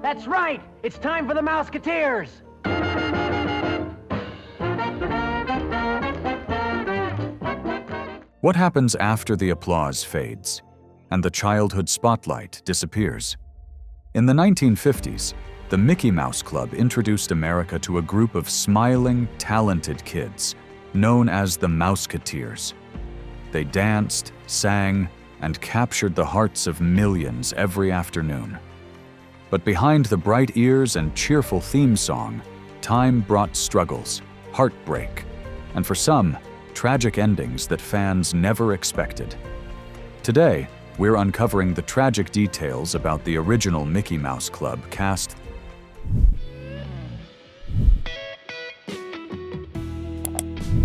That's right! It's time for the Mouseketeers! What happens after the applause fades and the childhood spotlight disappears? In the 1950s, the Mickey Mouse Club introduced America to a group of smiling, talented kids known as the Mouseketeers. They danced, sang, and captured the hearts of millions every afternoon. But behind the bright ears and cheerful theme song, time brought struggles, heartbreak, and for some, tragic endings that fans never expected. Today, we're uncovering the tragic details about the original Mickey Mouse Club cast.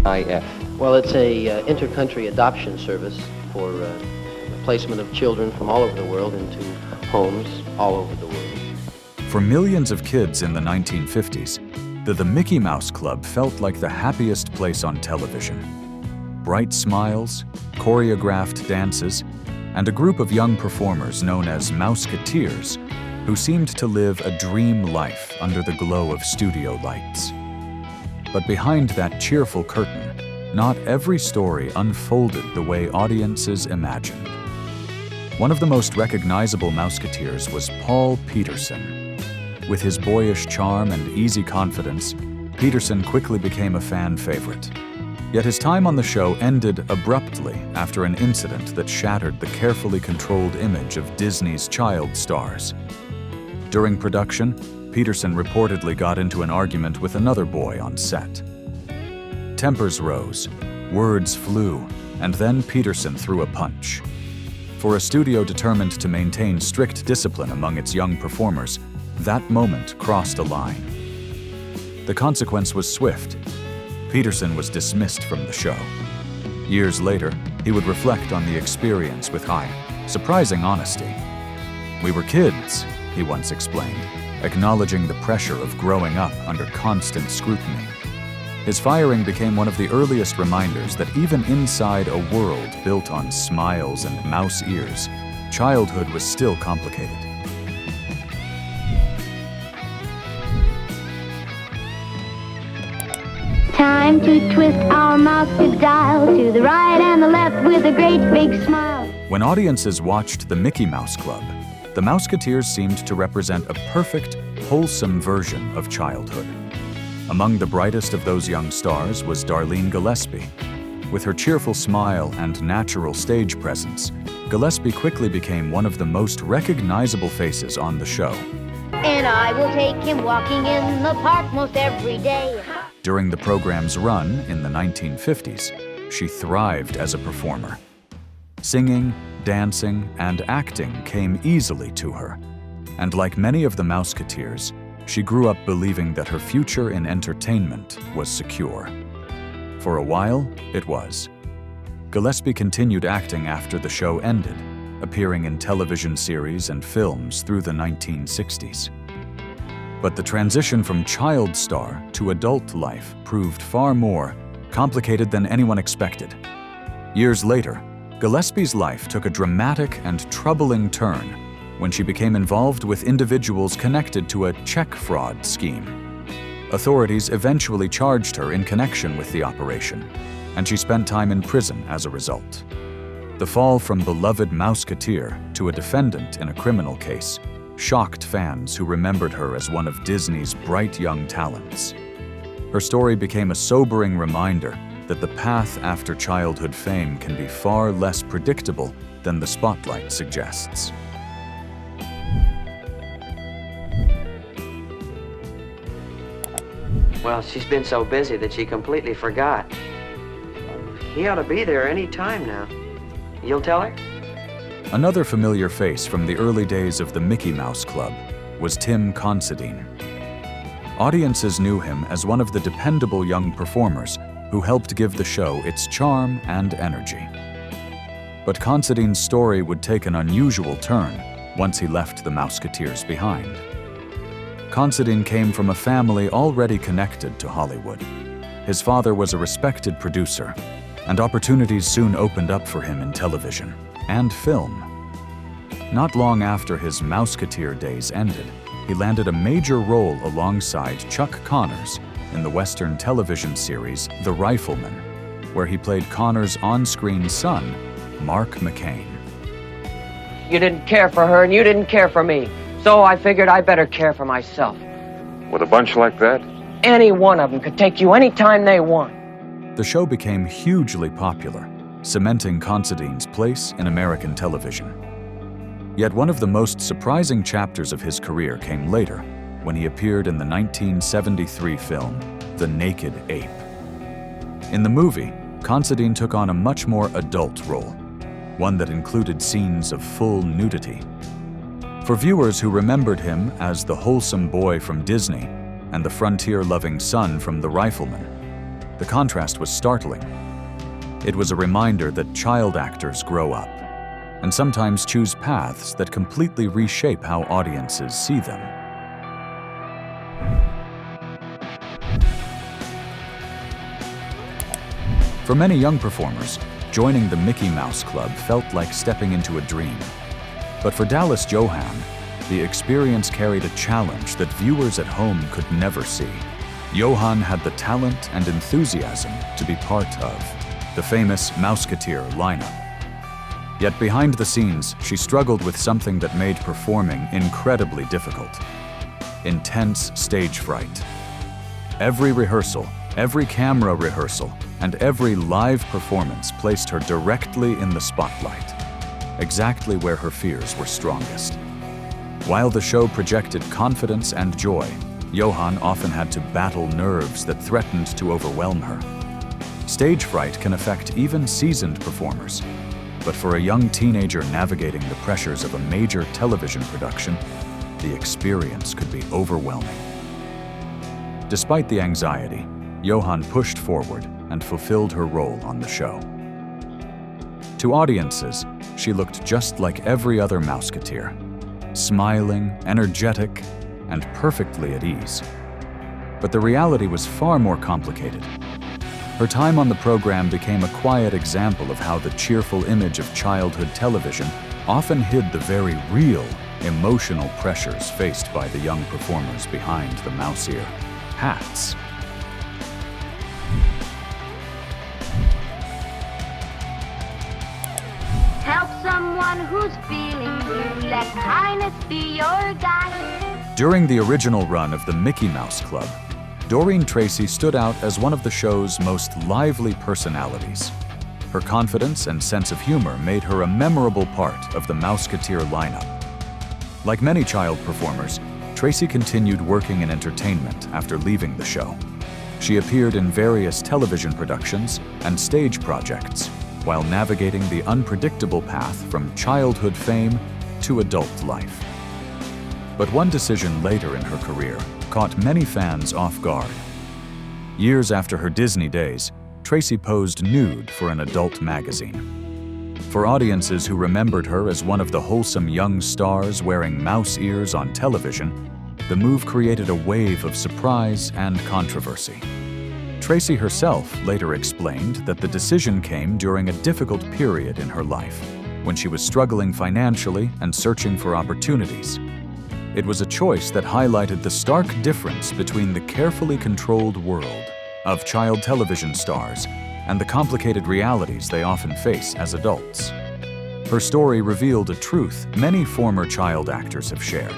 IF. Well, it's a inter-country adoption service for the placement of children from all over the world into homes all over the world. For millions of kids in the 1950s, the Mickey Mouse Club felt like the happiest place on television. Bright smiles, choreographed dances, and a group of young performers known as Mouseketeers who seemed to live a dream life under the glow of studio lights. But behind that cheerful curtain, not every story unfolded the way audiences imagined. One of the most recognizable Mouseketeers was Paul Petersen. With his boyish charm and easy confidence, Petersen quickly became a fan favorite. Yet his time on the show ended abruptly after an incident that shattered the carefully controlled image of Disney's child stars. During production, Petersen reportedly got into an argument with another boy on set. Tempers rose, words flew, and then Petersen threw a punch. For a studio determined to maintain strict discipline among its young performers, that moment crossed a line. The consequence was swift. Petersen was dismissed from the show. Years later, he would reflect on the experience with surprising honesty. "We were kids," he once explained, acknowledging the pressure of growing up under constant scrutiny. His firing became one of the earliest reminders that even inside a world built on smiles and mouse ears, childhood was still complicated. Time to twist our mouse dial to the right and the left with a great big smile. When audiences watched the Mickey Mouse Club, the Mouseketeers seemed to represent a perfect, wholesome version of childhood. Among the brightest of those young stars was Darlene Gillespie. With her cheerful smile and natural stage presence, Gillespie quickly became one of the most recognizable faces on the show. And I will take him walking in the park most every day. During the program's run in the 1950s, she thrived as a performer. Singing, dancing, and acting came easily to her. And like many of the Mouseketeers, she grew up believing that her future in entertainment was secure. For a while, it was. Gillespie continued acting after the show ended, appearing in television series and films through the 1960s. But the transition from child star to adult life proved far more complicated than anyone expected. Years later, Gillespie's life took a dramatic and troubling turn when she became involved with individuals connected to a check fraud scheme. Authorities eventually charged her in connection with the operation, and she spent time in prison as a result. The fall from beloved Mouseketeer to a defendant in a criminal case shocked fans who remembered her as one of Disney's bright young talents. Her story became a sobering reminder that the path after childhood fame can be far less predictable than the spotlight suggests. Well, she's been so busy that she completely forgot. He ought to be there any time now. You'll tell her? Another familiar face from the early days of the Mickey Mouse Club was Tim Considine. Audiences knew him as one of the dependable young performers who helped give the show its charm and energy. But Considine's story would take an unusual turn once he left the Mouseketeers behind. Considine came from a family already connected to Hollywood. His father was a respected producer, and opportunities soon opened up for him in television and film. Not long after his Mouseketeer days ended, he landed a major role alongside Chuck Connors in the Western television series The Rifleman, where he played Connors' on-screen son, Mark McCain. You didn't care for her and you didn't care for me. So I figured I better care for myself. With a bunch like that? Any one of them could take you anytime they want. The show became hugely popular, cementing Considine's place in American television. Yet one of the most surprising chapters of his career came later, when he appeared in the 1973 film, The Naked Ape. In the movie, Considine took on a much more adult role, one that included scenes of full nudity. For viewers who remembered him as the wholesome boy from Disney and the frontier-loving son from The Rifleman, the contrast was startling. It was a reminder that child actors grow up and sometimes choose paths that completely reshape how audiences see them. For many young performers, joining the Mickey Mouse Club felt like stepping into a dream. But for Dallas Johann, the experience carried a challenge that viewers at home could never see. Johann had the talent and enthusiasm to be part of the famous Mouseketeer lineup. Yet behind the scenes, she struggled with something that made performing incredibly difficult: intense stage fright. Every rehearsal, every camera rehearsal, and every live performance placed her directly in the spotlight, exactly where her fears were strongest. While the show projected confidence and joy, Johann often had to battle nerves that threatened to overwhelm her. Stage fright can affect even seasoned performers, but for a young teenager navigating the pressures of a major television production, the experience could be overwhelming. Despite the anxiety, Johann pushed forward and fulfilled her role on the show. To audiences, she looked just like every other Mouseketeer, smiling, energetic, and perfectly at ease. But the reality was far more complicated. Her time on the program became a quiet example of how the cheerful image of childhood television often hid the very real, emotional pressures faced by the young performers behind the mouse ear hats. Help someone who's feeling blue. Let kindness be your guide. During the original run of the Mickey Mouse Club, Doreen Tracy stood out as one of the show's most lively personalities. Her confidence and sense of humor made her a memorable part of the Mouseketeer lineup. Like many child performers, Tracy continued working in entertainment after leaving the show. She appeared in various television productions and stage projects, while navigating the unpredictable path from childhood fame to adult life. But one decision later in her career caught many fans off guard. Years after her Disney days, Tracy posed nude for an adult magazine. For audiences who remembered her as one of the wholesome young stars wearing mouse ears on television, the move created a wave of surprise and controversy. Tracy herself later explained that the decision came during a difficult period in her life, when she was struggling financially and searching for opportunities. It was a choice that highlighted the stark difference between the carefully controlled world of child television stars and the complicated realities they often face as adults. Her story revealed a truth many former child actors have shared.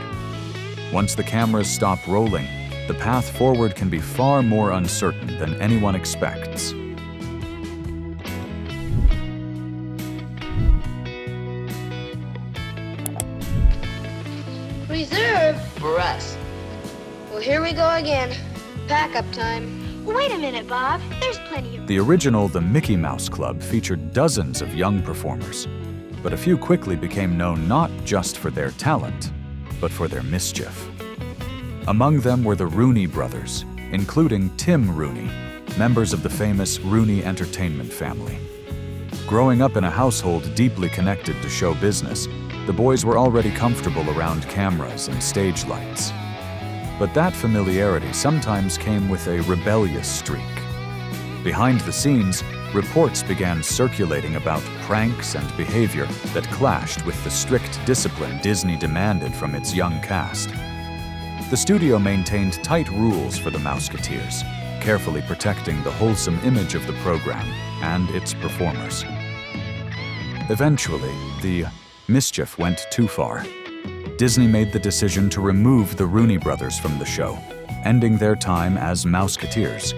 Once the cameras stop rolling, the path forward can be far more uncertain than anyone expects. Reserve for us. Well, here we go again. Pack-up time. Wait a minute, Bob. There's plenty of... The original The Mickey Mouse Club featured dozens of young performers, but a few quickly became known not just for their talent, but for their mischief. Among them were the Rooney brothers, including Tim Rooney, members of the famous Rooney entertainment family. Growing up in a household deeply connected to show business, the boys were already comfortable around cameras and stage lights. But that familiarity sometimes came with a rebellious streak. Behind the scenes, reports began circulating about pranks and behavior that clashed with the strict discipline Disney demanded from its young cast. The studio maintained tight rules for the Mouseketeers, carefully protecting the wholesome image of the program and its performers. Eventually, the mischief went too far. Disney made the decision to remove the Rooney brothers from the show, ending their time as Mouseketeers.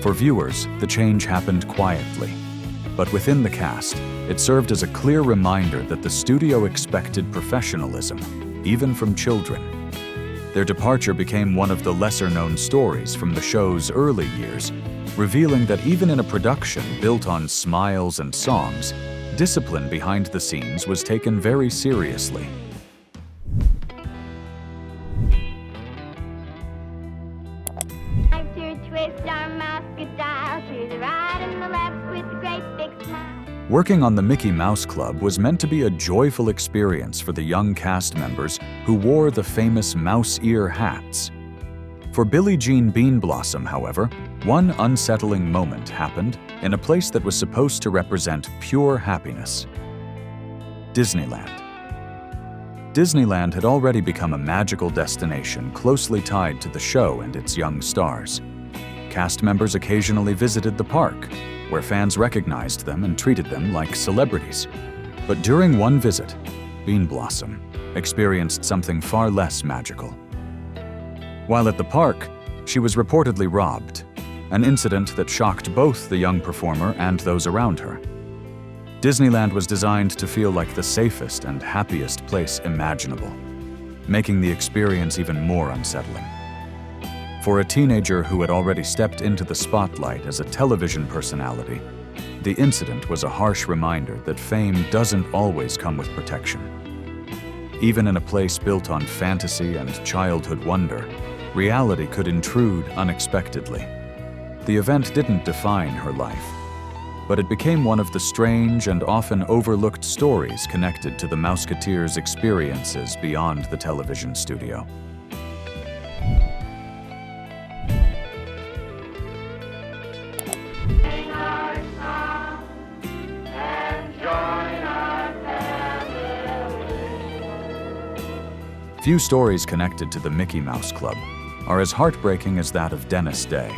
For viewers, the change happened quietly, but within the cast, it served as a clear reminder that the studio expected professionalism, even from children. Their departure became one of the lesser-known stories from the show's early years, revealing that even in a production built on smiles and songs, discipline behind the scenes was taken very seriously. Working on the Mickey Mouse Club was meant to be a joyful experience for the young cast members who wore the famous mouse ear hats. For Billie Jean Bean Blossom, however, one unsettling moment happened in a place that was supposed to represent pure happiness: Disneyland. Disneyland had already become a magical destination closely tied to the show and its young stars. Cast members occasionally visited the park, where fans recognized them and treated them like celebrities. But during one visit, Bean Blossom experienced something far less magical. While at the park, she was reportedly robbed, an incident that shocked both the young performer and those around her. Disneyland was designed to feel like the safest and happiest place imaginable, making the experience even more unsettling. For a teenager who had already stepped into the spotlight as a television personality, the incident was a harsh reminder that fame doesn't always come with protection. Even in a place built on fantasy and childhood wonder, reality could intrude unexpectedly. The event didn't define her life, but it became one of the strange and often overlooked stories connected to the Mouseketeers' experiences beyond the television studio. Few stories connected to the Mickey Mouse Club are as heartbreaking as that of Dennis Day.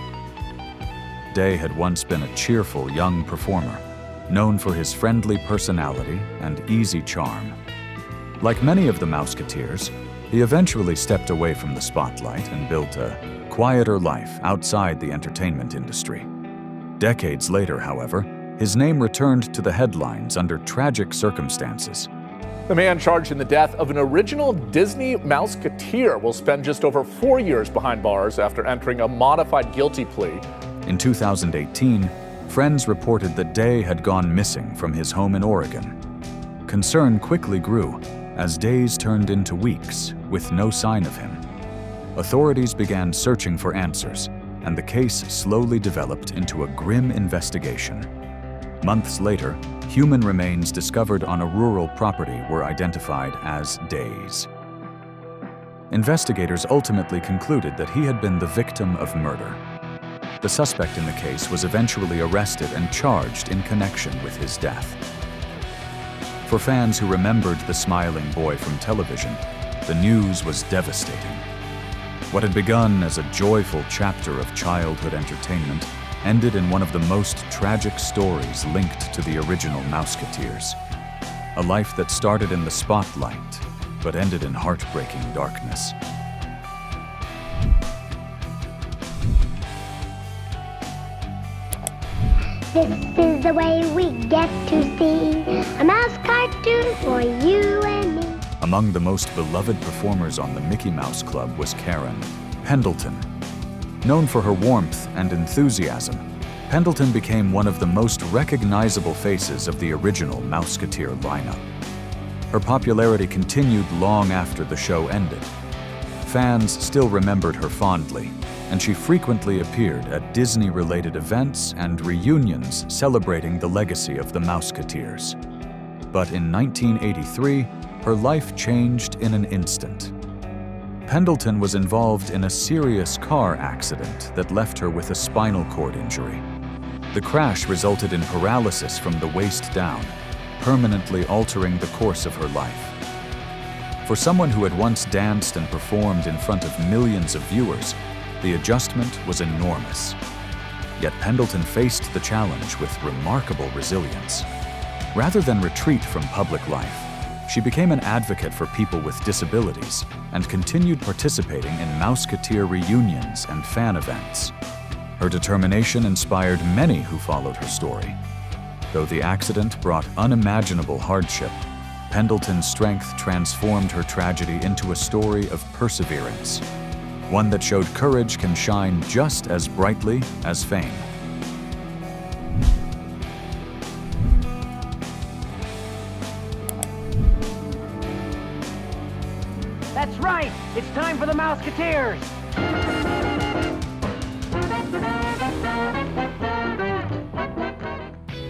Day had once been a cheerful young performer, known for his friendly personality and easy charm. Like many of the Mouseketeers, he eventually stepped away from the spotlight and built a quieter life outside the entertainment industry. Decades later, however, his name returned to the headlines under tragic circumstances. The man charged in the death of an original Disney Mouseketeer will spend just over 4 years behind bars after entering a modified guilty plea. In 2018, friends reported that Day had gone missing from his home in Oregon. Concern quickly grew as days turned into weeks with no sign of him. Authorities began searching for answers, and the case slowly developed into a grim investigation. Months later, human remains discovered on a rural property were identified as Day's. Investigators ultimately concluded that he had been the victim of murder. The suspect in the case was eventually arrested and charged in connection with his death. For fans who remembered the smiling boy from television, the news was devastating. What had begun as a joyful chapter of childhood entertainment ended in one of the most tragic stories linked to the original Mouseketeers. A life that started in the spotlight, but ended in heartbreaking darkness. This is the way we get to see a mouse cartoon for you and me. Among the most beloved performers on the Mickey Mouse Club was Karen Pendleton. Known for her warmth and enthusiasm, Pendleton became one of the most recognizable faces of the original Mouseketeer lineup. Her popularity continued long after the show ended. Fans still remembered her fondly, and she frequently appeared at Disney-related events and reunions celebrating the legacy of the Mouseketeers. But in 1983, her life changed in an instant. Pendleton was involved in a serious car accident that left her with a spinal cord injury. The crash resulted in paralysis from the waist down, permanently altering the course of her life. For someone who had once danced and performed in front of millions of viewers, the adjustment was enormous. Yet Pendleton faced the challenge with remarkable resilience. Rather than retreat from public life, she became an advocate for people with disabilities and continued participating in Mouseketeer reunions and fan events. Her determination inspired many who followed her story. Though the accident brought unimaginable hardship, Pendleton's strength transformed her tragedy into a story of perseverance, one that showed courage can shine just as brightly as fame. That's right! It's time for the Mouseketeers!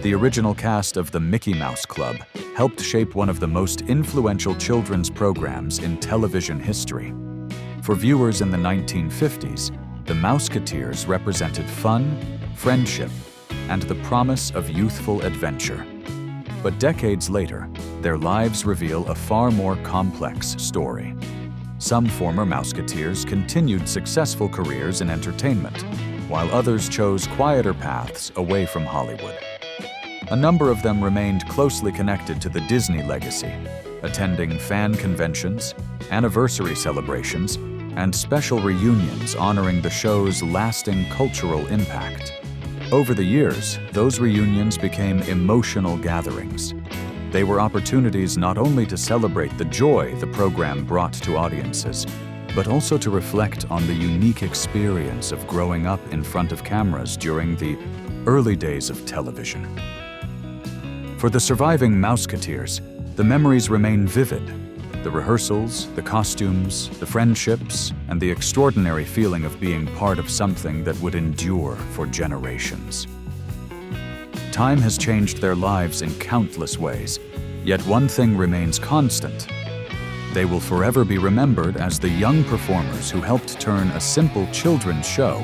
The original cast of the Mickey Mouse Club helped shape one of the most influential children's programs in television history. For viewers in the 1950s, the Mouseketeers represented fun, friendship, and the promise of youthful adventure. But decades later, their lives reveal a far more complex story. Some former Mouseketeers continued successful careers in entertainment, while others chose quieter paths away from Hollywood. A number of them remained closely connected to the Disney legacy, attending fan conventions, anniversary celebrations, and special reunions honoring the show's lasting cultural impact. Over the years, those reunions became emotional gatherings. They were opportunities not only to celebrate the joy the program brought to audiences, but also to reflect on the unique experience of growing up in front of cameras during the early days of television. For the surviving Mouseketeers, the memories remain vivid. The rehearsals, the costumes, the friendships, and the extraordinary feeling of being part of something that would endure for generations. Time has changed their lives in countless ways, yet one thing remains constant. They will forever be remembered as the young performers who helped turn a simple children's show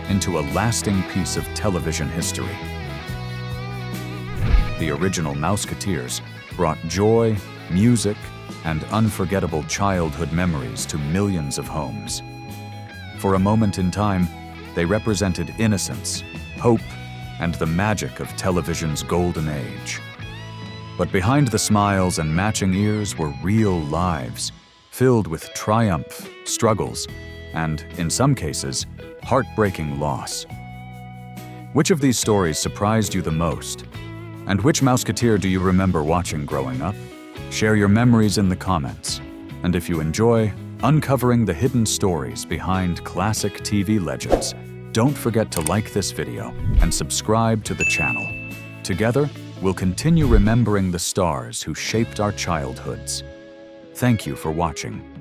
into a lasting piece of television history. The original Mouseketeers brought joy, music, and unforgettable childhood memories to millions of homes. For a moment in time, they represented innocence, hope, and the magic of television's golden age. But behind the smiles and matching ears were real lives, filled with triumph, struggles, and, in some cases, heartbreaking loss. Which of these stories surprised you the most? And which Mouseketeer do you remember watching growing up? Share your memories in the comments. And if you enjoy uncovering the hidden stories behind classic TV legends, don't forget to like this video and subscribe to the channel. Together, we'll continue remembering the stars who shaped our childhoods. Thank you for watching.